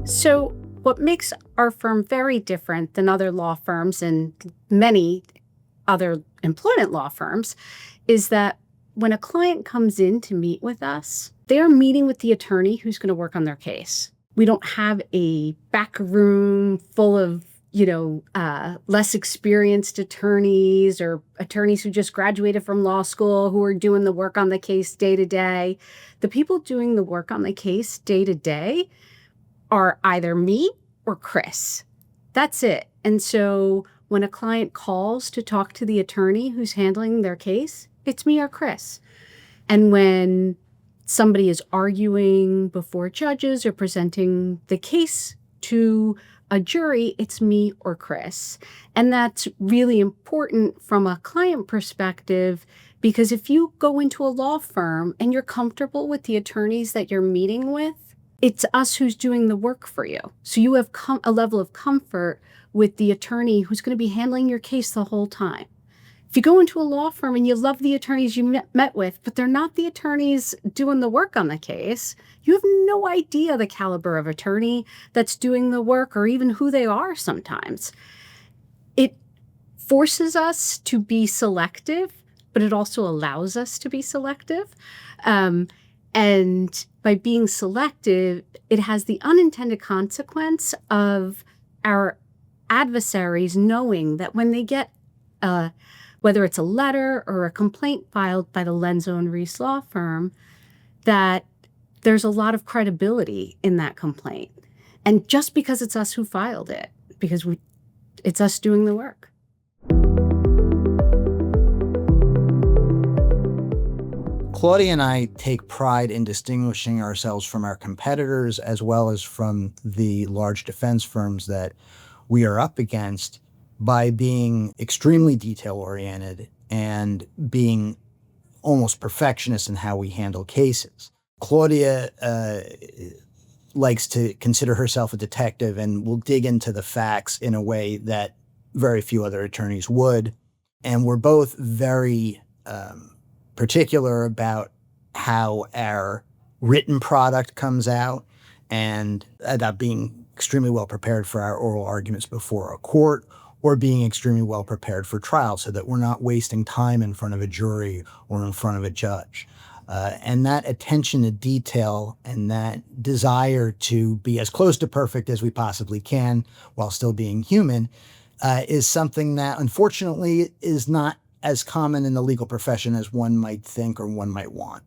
So, what makes our firm very different than other law firms and many other employment law firms is that when a client comes in to meet with us, they are meeting with the attorney who's going to work on their case. We don't have a back room full of less experienced attorneys or attorneys who just graduated from law school who are doing the work on the case day to day. The people doing the work on the case day to day are either me or Chris. That's it. And so when a client calls to talk to the attorney who's handling their case, it's me or Chris. And when somebody is arguing before judges or presenting the case to a jury, it's me or Chris. And that's really important from a client perspective, because if you go into a law firm and you're comfortable with the attorneys that you're meeting with, it's us who's doing the work for you. So you have a level of comfort with the attorney who's going to be handling your case the whole time. If you go into a law firm and you love the attorneys you met with, but they're not the attorneys doing the work on the case, you have no idea the caliber of attorney that's doing the work or even who they are sometimes. It forces us to be selective, but it also allows us to be selective. And by being selective, it has the unintended consequence of our adversaries knowing that when they get, whether it's a letter or a complaint filed by the Lenzo and Reis law firm, that there's a lot of credibility in that complaint. And just because it's us who filed it, because it's us doing the work. Claudia and I take pride in distinguishing ourselves from our competitors as well as from the large defense firms that we are up against by being extremely detail-oriented and being almost perfectionists in how we handle cases. Claudia likes to consider herself a detective and will dig into the facts in a way that very few other attorneys would. And we're both very particular about how our written product comes out and about being extremely well prepared for our oral arguments before a court or being extremely well prepared for trial so that we're not wasting time in front of a jury or in front of a judge. And that attention to detail and that desire to be as close to perfect as we possibly can while still being human is something that unfortunately is not as common in the legal profession as one might think or one might want.